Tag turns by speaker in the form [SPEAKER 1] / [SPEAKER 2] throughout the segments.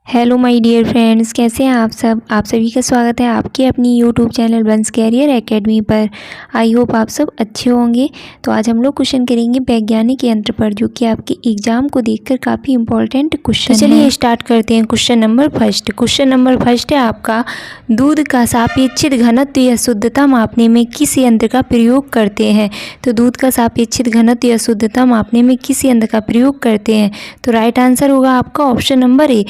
[SPEAKER 1] Hello my dear friends, कैसे हैं आप सब। आप सभी का स्वागत है आपके अपनी YouTube channel once career academy पर। आई होप आप सब अच्छे होंगे। तो आज हम लोग क्वेश्चन करेंगे वैज्ञानिक यंत्र पर, जो कि आपके एग्जाम को देखकर काफ़ी इंपॉर्टेंट क्वेश्चन है। चलिए स्टार्ट करते हैं। क्वेश्चन नंबर फर्स्ट है आपका, दूध का सापेक्षित घनत्व या शुद्धता मापने में किस यंत्र का प्रयोग करते हैं। तो दूध का सापेक्षित घनत्व या शुद्धता मापने में किस यंत्र का प्रयोग करते हैं। तो राइट आंसर होगा आपका ऑप्शन नंबर ए,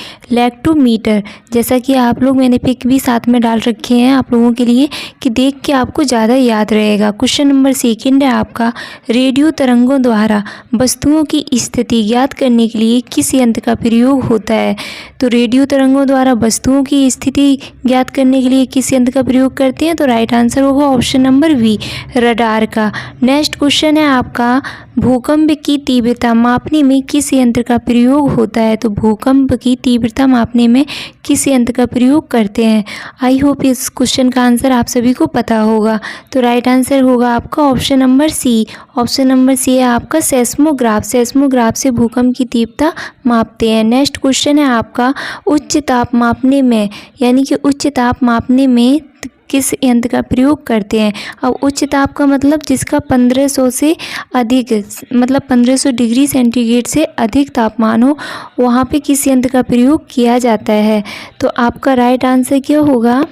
[SPEAKER 1] लैक्टोमीटर। जैसा कि आप लोग, मैंने पिक भी साथ में डाल रखे हैं आप लोगों के लिए कि देख के आपको ज़्यादा याद रहेगा। क्वेश्चन नंबर सेकंड है आपका, रेडियो तरंगों द्वारा वस्तुओं की स्थिति ज्ञात करने के लिए किस यंत्र का प्रयोग होता है। तो रेडियो तरंगों द्वारा वस्तुओं की स्थिति ज्ञात करने के लिए किस यंत्र का प्रयोग करते हैं। तो राइट आंसर होगा ऑप्शन नंबर बी, रडार का। नेक्स्ट क्वेश्चन है आपका, भूकंप की तीव्रता मापने में किस यंत्र का प्रयोग होता है। तो भूकंप की तीव्रता मापने में किस यंत्र का प्रयोग करते हैं। आई होप इस क्वेश्चन का आंसर आप सभी को पता होगा। तो राइट आंसर होगा आपका option number C. Option number C है आपका सेस्मोग्राफ। सेस्मोग्राफ से भूकंप की तीव्रता मापते हैं। नेक्स्ट क्वेश्चन है आपका, उच्च ताप मापने में, यानी कि उच्च ताप मापने में किस यंत्र का प्रयोग करते हैं। अब उच्च ताप का मतलब जिसका 1500 से अधिक, मतलब 1500 डिग्री सेंटीग्रेड से अधिक तापमान हो, वहाँ पे किस यंत्र का प्रयोग किया जाता है। तो आपका राइट आंसर क्या होगा,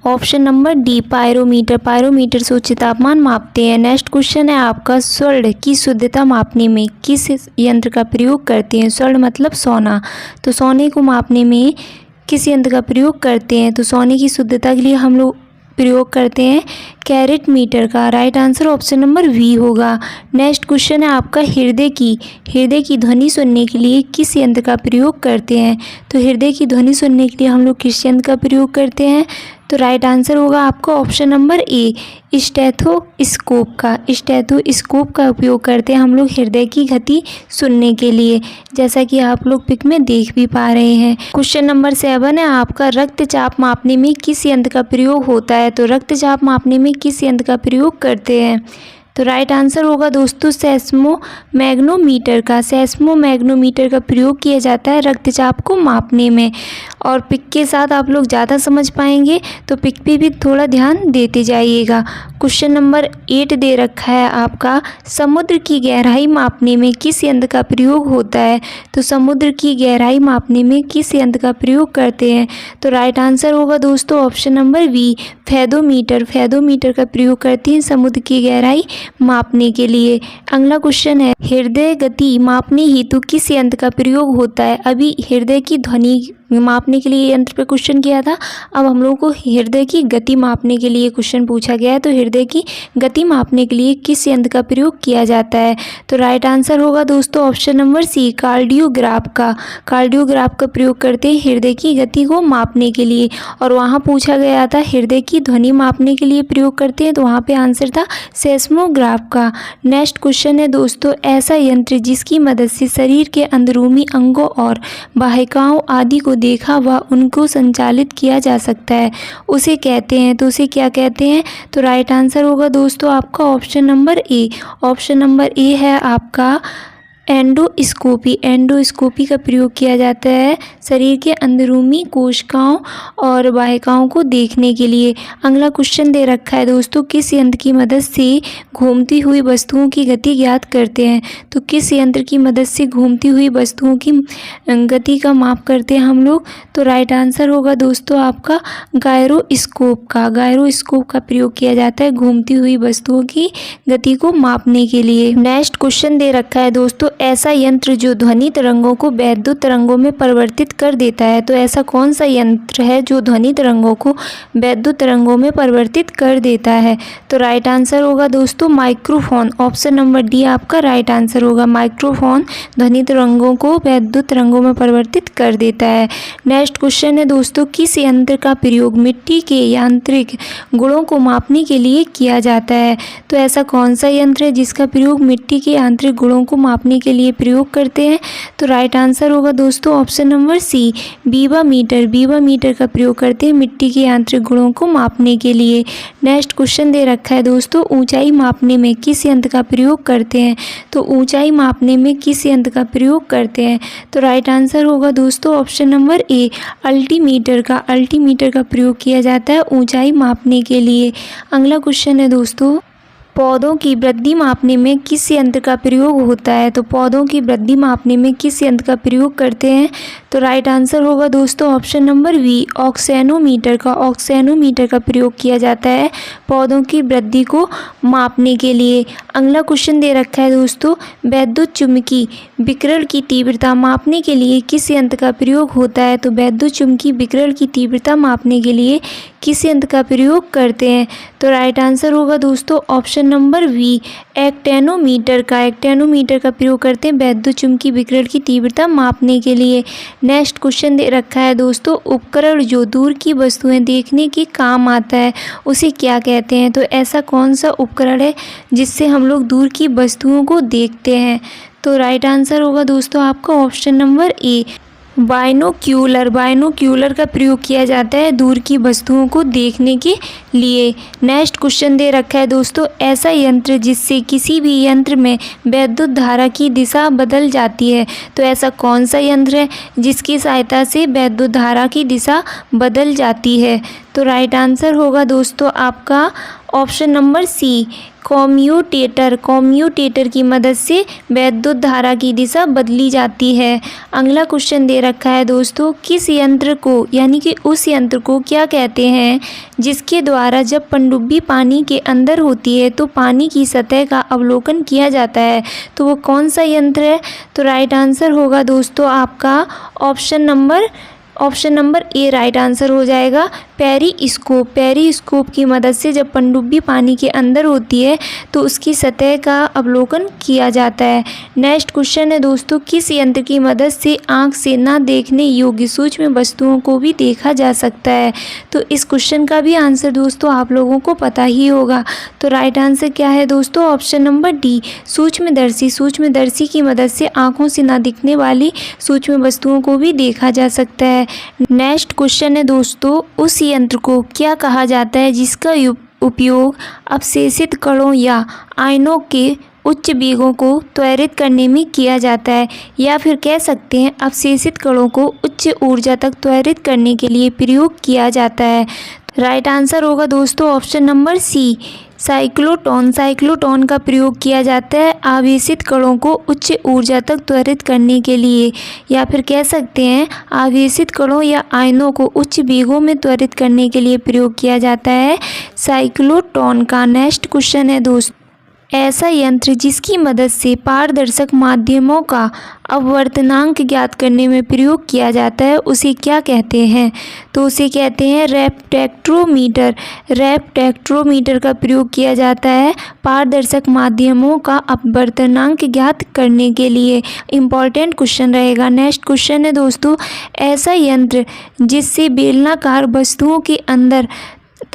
[SPEAKER 1] option number D, pyrometer. Pyrometer से उच्च तापमान मापते हैं। नेक्स्ट क्वेश्चन है आपका, स्वर्ण की शुद्धता मापने में किस यंत्र का प्रयोग करते हैं। स्वर्ण मतलब सोना। तो सोने को मापने में किस यंत्र का प्रयोग करते हैं। तो सोने की शुद्धता के लिए हम लोग प्रयोग करते हैं कैरेट मीटर का। Right answer option number B होगा। नेक्स्ट क्वेश्चन है आपका, हृदय की ध्वनि सुनने के लिए किस यंत्र का प्रयोग करते हैं। तो हृदय की ध्वनि सुनने के लिए हम लोग किस यंत्र का प्रयोग करते हैं। तो राइट आंसर होगा आपका ऑप्शन नंबर ए, स्टेथोस्कोप का। स्टेथोस्कोप का उपयोग करते हैं हम लोग हृदय की गति सुनने के लिए, जैसा कि आप लोग पिक में देख भी पा रहे हैं। क्वेश्चन नंबर 7 है आपका, रक्तचाप मापने में किस यंत्र का प्रयोग होता है। तो रक्तचाप मापने में किस यंत्र का प्रयोग करते हैं। तो राइट आंसर होगा दोस्तों सेस्मोमैग्नोमीटर का। सेस्मोमैग्नोमीटर का प्रयोग किया जाता है रक्तचाप को मापने में। और पिक के साथ आप लोग ज़्यादा समझ पाएंगे, तो पिक पे भी थोड़ा ध्यान देते जाइएगा। क्वेश्चन नंबर 8 दे रखा है आपका, समुद्र की गहराई मापने में किस यंत्र का प्रयोग होता है। तो समुद्र की गहराई मापने में किस यंत्र का प्रयोग करते हैं। तो राइट आंसर होगा दोस्तों option number B, fathometer. Fathometer का प्रयोग करते हैं समुद्र की गहराई मापने के लिए। अगला क्वेश्चन है, हृदय गति मापने हेतु किस यंत्र का प्रयोग होता है। अभी हृदय की ध्वनि मापने के लिए यंत्र पे क्वेश्चन किया था, अब हम लोगों को हृदय की गति मापने के लिए क्वेश्चन पूछा गया है। तो हृदय की गति मापने के लिए किस यंत्र का प्रयोग किया जाता है। तो राइट आंसर होगा दोस्तों ऑप्शन नंबर सी, कार्डियोग्राफ का। कार्डियोग्राफ का प्रयोग करते हैं हृदय की गति को मापने के लिए। और वहाँ पूछा गया था हृदय की ध्वनि मापने के लिए प्रयोग करते हैं, तो वहाँ पे आंसर था सेस्मोग्राफ का। नेक्स्ट क्वेश्चन है दोस्तों, ऐसा यंत्र जिसकी मदद से शरीर के अंदरूनी अंगों और वाहिकाओं आदि को देखा व उनको संचालित किया जा सकता है, उसे कहते हैं। तो उसे क्या कहते हैं। तो राइट आंसर होगा दोस्तों आपका ऑप्शन नंबर ए। ऑप्शन नंबर ए है आपका एंडोस्कोपी। एंडोस्कोपी का प्रयोग किया जाता है शरीर के अंदरूनी कोशिकाओं और वाहिकाओं को देखने के लिए। अगला क्वेश्चन दे रखा है दोस्तों, किस यंत्र की मदद से घूमती हुई वस्तुओं की गति ज्ञात करते हैं। तो किस यंत्र की मदद से घूमती हुई वस्तुओं की गति का माप करते हैं हम लोग। तो राइट आंसर होगा दोस्तों आपका गायरोस्कोप का। गायरोस्कोप का प्रयोग किया जाता है घूमती हुई वस्तुओं की गति को मापने के लिए। नेक्स्ट क्वेश्चन दे रखा है दोस्तों, ऐसा यंत्र जो ध्वनि तरंगों को वैद्युत तरंगों में परिवर्तित कर देता है। तो ऐसा कौन सा यंत्र है जो ध्वनि तरंगों को वैद्युत तरंगों में परिवर्तित कर देता है। तो राइट आंसर होगा दोस्तों माइक्रोफोन। ऑप्शन नंबर डी आपका राइट आंसर होगा। माइक्रोफोन ध्वनि तरंगों को वैद्युत तरंगों में परिवर्तित कर देता है। नेक्स्ट क्वेश्चन है दोस्तों, किस यंत्र का प्रयोग मिट्टी के यांत्रिक गुणों को मापने के लिए किया जाता है। तो ऐसा कौन सा यंत्र है जिसका प्रयोग मिट्टी के यांत्रिक गुणों को मापने के लिए प्रयोग करते हैं? तो राइट आंसर होगा दोस्तों ऑप्शन नंबर सी, बीबा मीटर। बीबा मीटर का प्रयोग करते हैं मिट्टी के यांत्रिक गुणों को मापने के लिए। नेक्स्ट क्वेश्चन दे रखा है दोस्तों, ऊंचाई मापने में किस यंत्र का प्रयोग करते हैं? तो ऊंचाई मापने में किस यंत्र का प्रयोग करते हैं? तो राइट आंसर होगा दोस्तों ऑप्शन नंबर ए, अल्टीमीटर का। अल्टीमीटर का प्रयोग किया जाता है ऊंचाई मापने के लिए। अगला क्वेश्चन है दोस्तों, पौधों की वृद्धि मापने में किस यंत्र का प्रयोग होता है? तो पौधों की वृद्धि मापने में किस यंत्र का प्रयोग करते हैं? तो राइट आंसर होगा दोस्तों ऑप्शन नंबर बी, ऑक्सेनोमीटर का। ऑक्सेनोमीटर का प्रयोग किया जाता है पौधों की वृद्धि को मापने के लिए। अगला क्वेश्चन दे रखा है दोस्तों, वैद्युत चुम्बकीय विकिरण की तीव्रता मापने के लिए किस यंत्र का प्रयोग होता है? तो वैद्युत चुम्बकीय विकिरण की तीव्रता मापने के लिए किस यंत्र का प्रयोग करते हैं? तो राइट आंसर होगा दोस्तों ऑप्शन नंबर बी, एक्टेनोमीटर का। एक्टेनोमीटर का प्रयोग करते हैं वैद्युत चुम्बकीय विकिरण की तीव्रता मापने के लिए। नेक्स्ट क्वेश्चन दे रखा है दोस्तों, उपकरण जो दूर की वस्तुएं देखने के काम आता है उसे क्या कहते हैं? तो ऐसा कौन सा उपकरण है जिससे हम लोग दूर की वस्तुओं को देखते हैं? तो राइट आंसर होगा दोस्तों आपका ऑप्शन नंबर ए, बाइनोक्यूलर। बाइनोक्यूलर का प्रयोग किया जाता है दूर की वस्तुओं को देखने के लिए। नेक्स्ट क्वेश्चन दे रखा है दोस्तों, ऐसा यंत्र जिससे किसी भी यंत्र में वैद्युत धारा की दिशा बदल जाती है? तो ऐसा कौन सा यंत्र है जिसकी सहायता से वैद्युत धारा की दिशा बदल जाती है? तो राइट आंसर होगा दोस्तों आपका option number C, commutator. Commutator की मदद से वैद्युत धारा की दिशा बदली जाती है। अगला क्वेश्चन दे रखा है दोस्तों, किस यंत्र को यानी कि उस यंत्र को क्या कहते हैं जिसके द्वारा जब पनडुब्बी पानी के अंदर होती है तो पानी की सतह का अवलोकन किया जाता है? तो वो कौन सा यंत्र है? तो राइट आंसर होगा दोस्तों आपका ऑप्शन नंबर ए राइट आंसर हो जाएगा, पेरिस्कोप। पेरिस्कोप की मदद से जब पनडुब्बी पानी के अंदर होती है तो उसकी सतह का अवलोकन किया जाता है। नेक्स्ट क्वेश्चन है दोस्तों, किस यंत्र की मदद से आंख से ना देखने योग्य सूक्ष्म वस्तुओं को भी देखा जा सकता है? तो इस क्वेश्चन का भी आंसर दोस्तों आप लोगों को पता ही होगा। तो राइट आंसर क्या है दोस्तों ऑप्शन नंबर डी, सूक्ष्मदर्शी। सूक्ष्मदर्शी की मदद से आंखों से ना दिखने वाली सूक्ष्म वस्तुओं को भी देखा जा सकता है। नेक्स्ट क्वेश्चन है दोस्तों, उस यंत्र को क्या कहा जाता है जिसका उपयोग अवशेषित कणों या आयनों के उच्च वेगों को त्वरित करने में किया जाता है? या फिर कह सकते हैं अवशेषित कणों को उच्च ऊर्जा तक त्वरित करने के लिए प्रयोग किया जाता है? राइट आंसर होगा दोस्तों option number C, cyclotron. Cyclotron का प्रयोग किया जाता है आवेशित कणों को उच्च ऊर्जा तक त्वरित करने के लिए, या फिर कह सकते हैं आवेशित कणों या आयनों को उच्च वेगों में त्वरित करने के लिए प्रयोग किया जाता है साइक्लोट्रॉन का। नेक्स्ट क्वेश्चन है दोस्तों, ऐसा यंत्र जिसकी मदद से पारदर्शक माध्यमों का अपवर्तनांक ज्ञात करने में प्रयोग किया जाता है उसे क्या कहते हैं? तो उसे कहते हैं रेफ्रेक्टोमीटर। रेफ्रेक्टोमीटर का प्रयोग किया जाता है पारदर्शक माध्यमों का अपवर्तनांक ज्ञात करने के लिए। इम्पॉर्टेंट क्वेश्चन रहेगा। नेक्स्ट क्वेश्चन है दोस्तों, ऐसा यंत्र जिससे बेलनाकार वस्तुओं के अंदर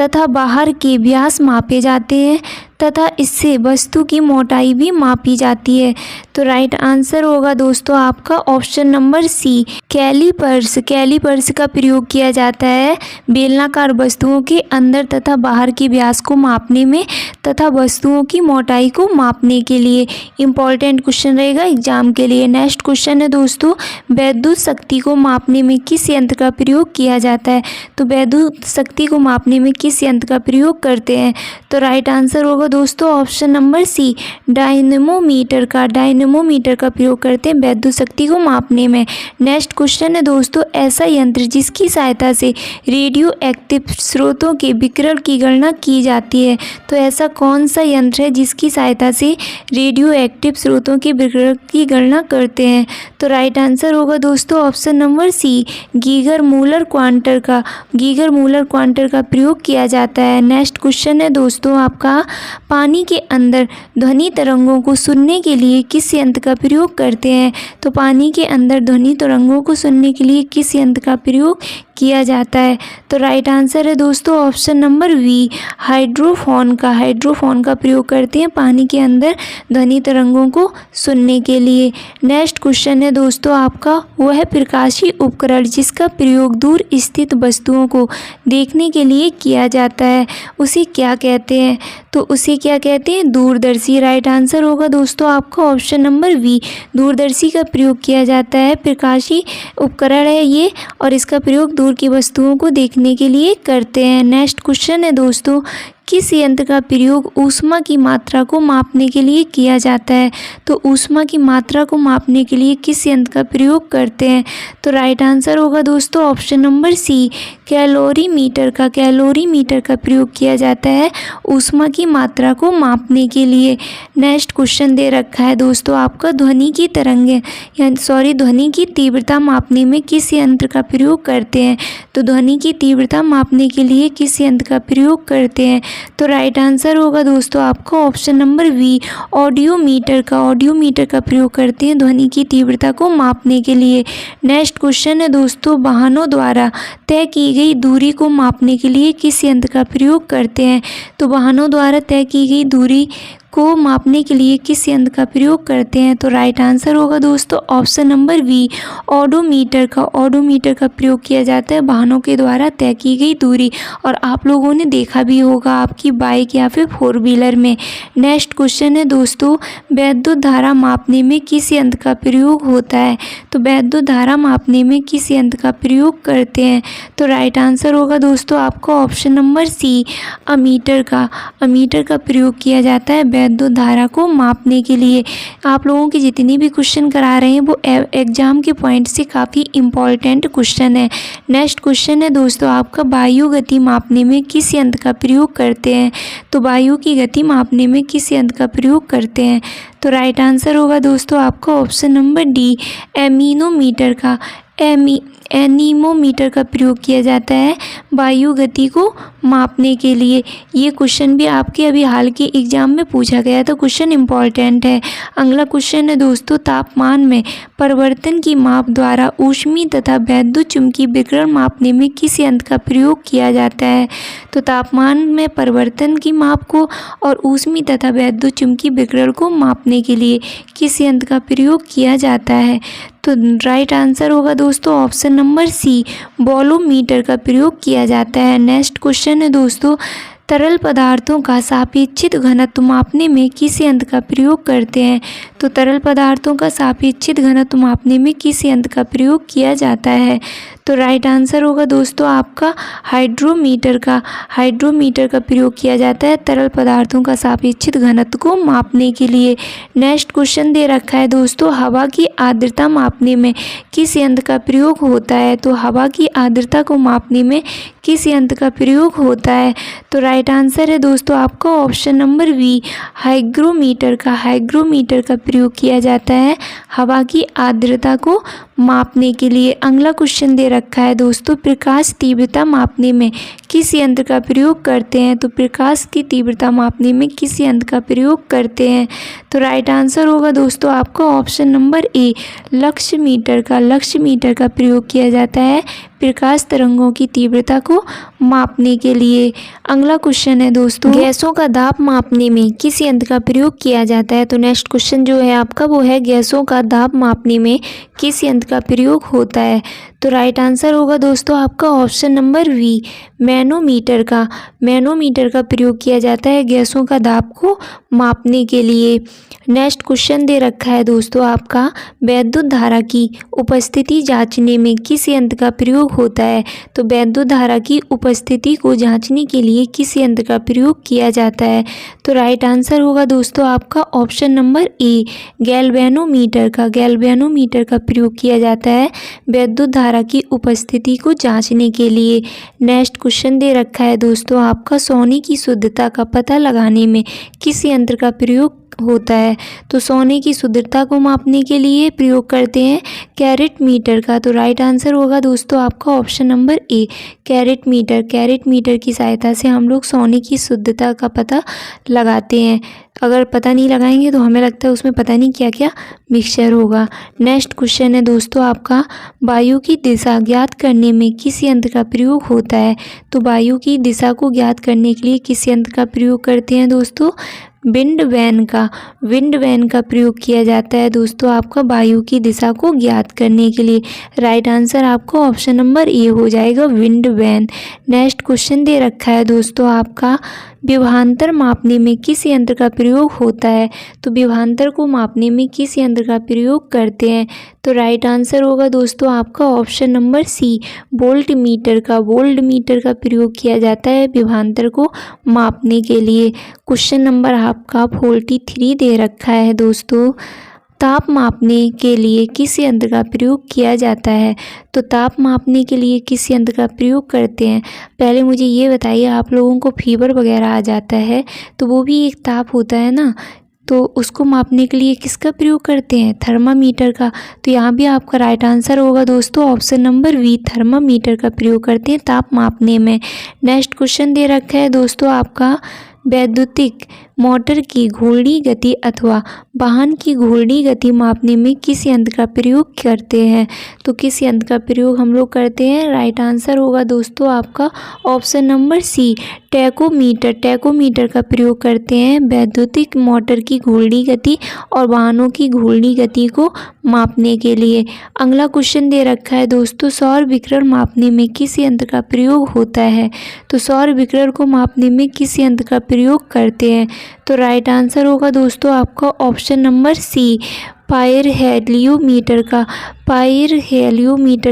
[SPEAKER 1] तथा बाहर के व्यास मापे जाते हैं तथा इससे वस्तु की मोटाई भी मापी जाती है? तो राइट आंसर होगा दोस्तों आपका option number C, callipers. Callipers का प्रयोग किया जाता है बेलनाकार वस्तुओं के अंदर तथा बाहर के व्यास को मापने में तथा वस्तुओं की मोटाई को मापने के लिए। इम्पॉर्टेंट क्वेश्चन रहेगा एग्जाम के लिए। नेक्स्ट क्वेश्चन है दोस्तों, वैद्युत शक्ति को मापने में किस यंत्र का प्रयोग किया जाता है? तो वैद्युत शक्ति को मापने में किस यंत्र का प्रयोग करते हैं? तो राइट आंसर होगा दोस्तों ऑप्शन नंबर सी, डायनेमोमीटर का। डायनेमोमीटर का प्रयोग करते हैं वैद्युत शक्ति को मापने में। नेक्स्ट क्वेश्चन है दोस्तों, ऐसा यंत्र जिसकी सहायता से रेडियो एक्टिव स्रोतों के विकिरण की गणना की जाती है? तो ऐसा कौन सा यंत्र है जिसकी सहायता से रेडियो एक्टिव स्रोतों के विकिरण की गणना करते हैं? तो राइट आंसर होगा दोस्तों option number C, Geiger Muller counter का। गीगर मूलर क्वांटर का प्रयोग किया जाता है। नेक्स्ट क्वेश्चन है दोस्तों आपका, पानी के अंदर ध्वनि तरंगों को सुनने के लिए किस यंत्र का प्रयोग करते हैं? तो पानी के अंदर ध्वनि तरंगों को सुनने के लिए किस यंत्र का प्रयोग किया जाता है। तो राइट आंसर है दोस्तों ऑप्शन नंबर वी, हाइड्रोफोन का। हाइड्रोफोन का प्रयोग करते हैं पानी के अंदर ध्वनि तरंगों को सुनने के लिए। नेक्स्ट क्वेश्चन है दोस्तों आपका, वह प्रकाशीय उपकरण जिसका प्रयोग दूर स्थित वस्तुओं को देखने के लिए किया जाता है, उसे क्या कहते हैं? तो उसे क्या कहते हैं? दूरदर्शी। राइट आंसर होगा दोस्तों आपका ऑप्शन नंबर वी, दूरदर्शी का प्रयोग किया जाता है। प्रकाशीय उपकरण है ये और इसका प्रयोग दूर की वस्तुओं को देखने के लिए करते हैं। नेक्स्ट क्वेश्चन है दोस्तों, किस यंत्र का प्रयोग ऊष्मा की मात्रा को मापने के लिए किया जाता है? तो ऊष्मा की मात्रा को मापने के लिए किस यंत्र का प्रयोग करते हैं? तो राइट आंसर होगा दोस्तों ऑप्शन नंबर सी, कैलोरीमीटर का। कैलोरीमीटर का प्रयोग किया जाता है ऊष्मा की मात्रा को मापने के लिए। नेक्स्ट क्वेश्चन दे रखा है दोस्तों आपका, ध्वनि की तरंगे ध्वनि की तीव्रता मापने में किस यंत्र का प्रयोग करते हैं? तो ध्वनि की तीव्रता मापने के लिए किस यंत्र का प्रयोग करते हैं? तो राइट आंसर होगा दोस्तों आपका ऑप्शन नंबर वी, ऑडियोमीटर का। ऑडियोमीटर का प्रयोग करते हैं ध्वनि की तीव्रता को मापने के लिए। नेक्स्ट क्वेश्चन है दोस्तों, वाहनों द्वारा तय की गई दूरी को मापने के लिए किस यंत्र का प्रयोग करते हैं? तो वाहनों द्वारा तय की गई दूरी को मापने के लिए किस यंत्र का प्रयोग करते हैं? तो राइट आंसर होगा दोस्तों ऑप्शन नंबर वी, ऑडोमीटर का। ऑडोमीटर का प्रयोग किया जाता है वाहनों के द्वारा तय की गई दूरी, और आप लोगों ने देखा भी होगा आपकी बाइक या फिर 4 व्हीलर में। नेक्स्ट क्वेश्चन है दोस्तों, वैद्युत धारा मापने में किस यंत्र का प्रयोग होता है? तो वैद्युत धारा मापने में किस यंत्र का प्रयोग करते हैं? तो राइट आंसर होगा दोस्तों आपका ऑप्शन नंबर सी, अमीटर का। अमीटर का प्रयोग किया जाता है वैद्युत धारा को मापने के लिए। आप लोगों के जितने भी क्वेश्चन करा रहे हैं वो एग्जाम के पॉइंट से काफ़ी इम्पॉर्टेंट क्वेश्चन है। नेक्स्ट क्वेश्चन है दोस्तों आपका, वायु गति मापने में किस यंत्र का प्रयोग करते हैं? तो वायु की गति मापने में किस यंत्र का प्रयोग करते हैं? तो राइट आंसर होगा दोस्तों आपका ऑप्शन नंबर डी, एमीनोमीटर का। एनीमोमीटर का प्रयोग किया जाता है वायु गति को मापने के लिए। ये क्वेश्चन भी आपके अभी हाल के एग्जाम में पूछा गया तो क्वेश्चन इम्पॉर्टेंट है। अगला क्वेश्चन है दोस्तों, तापमान में परिवर्तन की माप द्वारा ऊष्मीय तथा वैद्युत चुंबकीय विकिरण मापने में किस यंत्र का प्रयोग किया जाता है? तो तापमान में परिवर्तन की माप को और ऊष्मीय तथा वैद्युत चुंबकीय विकिरण को मापने के लिए किस यंत्र का प्रयोग किया जाता है? तो राइट आंसर होगा दोस्तों ऑप्शन नंबर सी, वॉल्यूमीटर का प्रयोग किया जाता है। नेक्स्ट क्वेश्चन है दोस्तों, तरल पदार्थों का सापेक्षिक घनत्व मापने में किस यंत्र का प्रयोग करते हैं? तो तरल पदार्थों का सापेक्षिक घनत्व मापने में किस यंत्र का प्रयोग किया जाता है? तो राइट आंसर होगा दोस्तों आपका हाइड्रोमीटर का। हाइड्रोमीटर का प्रयोग किया जाता है तरल पदार्थों का सापेक्षिक घनत्व को मापने के लिए। नेक्स्ट क्वेश्चन दे रखा है दोस्तों, हवा की आर्द्रता मापने में किस यंत्र का प्रयोग होता है? तो हवा की आर्द्रता को मापने में किस यंत्र का प्रयोग होता है? तो राइट आंसर है दोस्तों आपका ऑप्शन नंबर वी, हाइग्रोमीटर का। हाइग्रोमीटर का प्रयोग किया जाता है हवा की आर्द्रता को मापने के लिए। अगला क्वेश्चन दे रखा है दोस्तों, प्रकाश तीव्रता मापने में किस यंत्र का प्रयोग करते हैं? तो प्रकाश की तीव्रता मापने में किस यंत्र का प्रयोग करते हैं? तो राइट आंसर होगा दोस्तों आपका ऑप्शन नंबर ए, लक्समीटर का। लक्समीटर का प्रयोग किया जाता है प्रकाश तरंगों की तीव्रता को मापने के लिए। अगला क्वेश्चन है दोस्तों, गैसों का दाब मापने में किस यंत्र का प्रयोग किया जाता है? तो नेक्स्ट क्वेश्चन जो है आपका वो है, गैसों का दाब मापने में किस यंत्र का प्रयोग होता है? तो राइट आंसर होगा दोस्तों आपका ऑप्शन नंबर वी, मैनोमीटर का। मैनोमीटर का प्रयोग किया जाता है गैसों का दाब को मापने के लिए। नेक्स्ट क्वेश्चन दे रखा है दोस्तों आपका, वैद्युत धारा की उपस्थिति जांचने में किस यंत्र का प्रयोग होता है? तो वैद्युत धारा की उपस्थिति को जांचने के लिए किस यंत्र का प्रयोग किया जाता है? तो राइट आंसर होगा दोस्तों आपका ऑप्शन नंबर ए, गैल्वेनोमीटर का। गैल्वेनोमीटर का प्रयोग किया जाता है वैद्युत धारा की उपस्थिति को जांचने के लिए। नेक्स्ट क्वेश्चन दे रखा है दोस्तों आपका, सोने की शुद्धता का पता लगाने में किस यंत्र का प्रयोग होता है? तो सोने की शुद्धता को मापने के लिए प्रयोग करते हैं कैरेट मीटर का। तो राइट आंसर होगा दोस्तों आपका option number A, carat metre. Carat metre की सहायता से हम लोग सोने की शुद्धता का पता लगाते हैं। अगर पता नहीं लगाएंगे तो हमें लगता है उसमें पता नहीं क्या क्या मिक्सचर होगा। नेक्स्ट क्वेश्चन है दोस्तों आपका, वायु की दिशा ज्ञात करने में किस यंत्र का प्रयोग होता है? तो वायु की दिशा को ज्ञात करने के लिए किस यंत्र का प्रयोग करते हैं दोस्तों? विंड वैन का प्रयोग किया जाता है दोस्तों आपका वायु की दिशा को ज्ञात करने के लिए। राइट आंसर आपका ऑप्शन नंबर ए हो जाएगा, विंड वैन। नेक्स्ट क्वेश्चन दे रखा है दोस्तों आपका, विभवांतर मापने में किस यंत्र का प्रयोग होता है? तो विभवांतर को मापने में किस यंत्र का प्रयोग करते हैं? तो राइट आंसर होगा दोस्तों आपका option number C, volt metre का प्रयोग किया जाता है विभवांतर को मापने के लिए। क्वेश्चन नंबर आपका 43 दे रखा है दोस्तों, ताप मापने के लिए किस यंत्र का प्रयोग किया जाता है? तो ताप मापने के लिए किस यंत्र का प्रयोग करते हैं? पहले मुझे ये बताइए, आप लोगों को फीवर वगैरह आ जाता है तो वो भी एक ताप होता है ना, तो उसको मापने के लिए किसका प्रयोग करते हैं? थर्मामीटर का। तो यहाँ भी आपका राइट आंसर होगा दोस्तों ऑप्शन नंबर बी, थर्मामीटर का प्रयोग करते हैं ताप मापने में। नेक्स्ट क्वेश्चन दे रखा है दोस्तों आपका, वैद्युतिक मोटर की घूर्णी गति अथवा वाहन की घूर्णी गति मापने में किस यंत्र का प्रयोग करते हैं? तो किस यंत्र का प्रयोग हम लोग करते हैं? राइट आंसर होगा दोस्तों आपका ऑप्शन नंबर सी, टैकोमीटर का प्रयोग करते हैं वैद्युतिक मोटर की घूर्णी गति और वाहनों की घूर्णी गति को मापने के लिए। अगला क्वेश्चन दे रखा है दोस्तों, सौर विकिरण मापने में किस यंत्र का प्रयोग होता है? तो सौर विकिरण को मापने में किस यंत्र का प्रयोग करते हैं? तो राइट आंसर होगा दोस्तों आपका ऑप्शन नंबर सी, पाइरहेलियोमीटर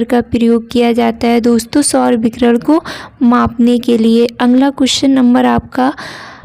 [SPEAKER 1] का प्रयोग किया जाता है दोस्तों सौर विकिरण को मापने के लिए। अगला क्वेश्चन नंबर आपका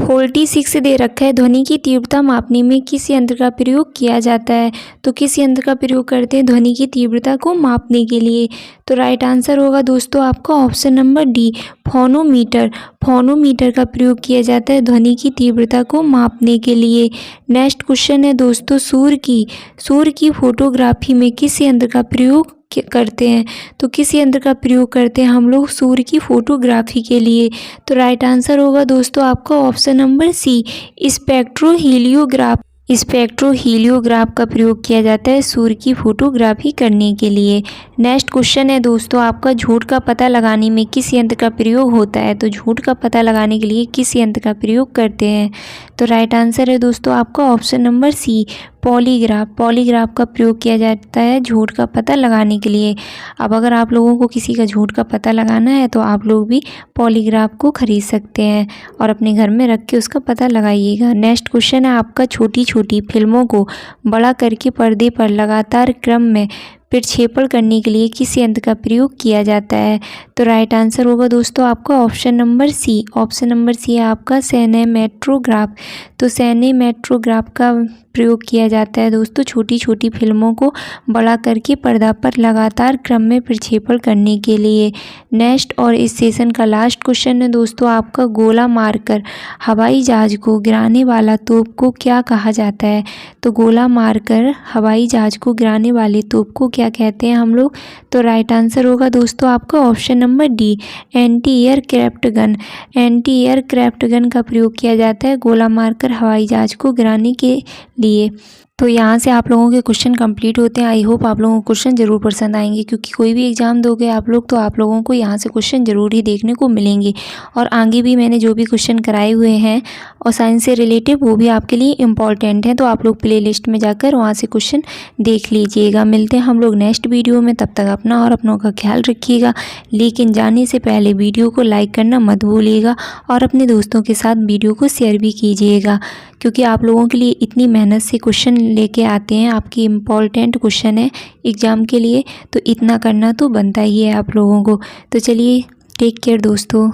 [SPEAKER 1] 46 दे रखा है, ध्वनि की तीव्रता मापने में किस यंत्र का प्रयोग किया जाता है? तो किस यंत्र का प्रयोग करते हैं ध्वनि की तीव्रता को मापने के लिए? तो राइट आंसर होगा दोस्तों आपका ऑप्शन नंबर डी, फोनोमीटर का प्रयोग किया जाता है ध्वनि की तीव्रता को मापने के लिए। नेक्स्ट क्वेश्चन है दोस्तों, सूर्य की फोटोग्राफी में किस यंत्र का प्रयोग करते हैं? तो किस यंत्र का प्रयोग करते हैं हम लोग सूर्य की फोटोग्राफी के लिए? तो राइट आंसर होगा दोस्तों आपका ऑप्शन नंबर सी, स्पेक्ट्रोहीलियोग्राफ का प्रयोग किया जाता है सूर्य की फोटोग्राफी करने के लिए। नेक्स्ट क्वेश्चन है दोस्तों आपका, झूठ का पता लगाने में किस यंत्र का प्रयोग होता है? तो झूठ का पता लगाने के लिए किस यंत्र का प्रयोग करते हैं? तो राइट आंसर है दोस्तों आपका ऑप्शन नंबर सी, पॉलीग्राफ का प्रयोग किया जाता है झूठ का पता लगाने के लिए। अब अगर आप लोगों को किसी का झूठ का पता लगाना है तो आप लोग भी पॉलीग्राफ को खरीद सकते हैं और अपने घर में रख के उसका पता लगाइएगा। नेक्स्ट क्वेश्चन है आपका, छोटी छोटी फिल्मों को बड़ा करके पर्दे पर लगातार क्रम में प्रक्षेपण करने के लिए किस यंत्र का प्रयोग किया जाता है? तो राइट आंसर होगा दोस्तों आपका ऑप्शन नंबर सी है आपका सिनेमैटोग्राफ। तो सिनेमैटोग्राफ का प्रयोग किया जाता है दोस्तों छोटी छोटी फिल्मों को बड़ा करके पर्दा पर लगातार क्रम में प्रक्षेपण करने के लिए। नेक्स्ट और इस सेशन का लास्ट क्वेश्चन है दोस्तों आपका, गोला मारकर हवाई जहाज को गिराने वाला तोप को क्या कहा जाता है? तो गोला मारकर हवाई जहाज को गिराने वाले तोप को क्या कहते हैं हम लोग? तो राइट आंसर होगा दोस्तों आपका option number D, anti aircraft gun का प्रयोग किया जाता है गोला मारकर हवाई जहाज को गिराने के लिए। तो यहाँ से आप लोगों के क्वेश्चन कंप्लीट होते हैं। आई होप आप लोगों को क्वेश्चन ज़रूर पसंद आएंगे, क्योंकि कोई भी एग्जाम दोगे आप लोग तो आप लोगों को यहाँ से क्वेश्चन ज़रूर ही देखने को मिलेंगे। और आगे भी मैंने जो भी क्वेश्चन कराए हुए हैं और साइंस से रिलेटेड वो भी आपके लिए इम्पॉर्टेंट हैं, तो आप लोग प्लेलिस्ट में जाकर वहाँ से क्वेश्चन देख लीजिएगा। मिलते हैं हम लोग नेक्स्ट वीडियो में, तब तक अपना और अपनों का ख्याल रखिएगा। लेकिन जाने से पहले वीडियो को लाइक करना मत भूलिएगा और अपने दोस्तों के साथ वीडियो को शेयर भी कीजिएगा, क्योंकि आप लोगों के लिए इतनी मेहनत से क्वेश्चन लेके आते हैं, आपकी इम्पॉर्टेंट क्वेश्चन है एग्ज़ाम के लिए, तो इतना करना तो बनता ही है आप लोगों को। तो चलिए, टेक केयर दोस्तों।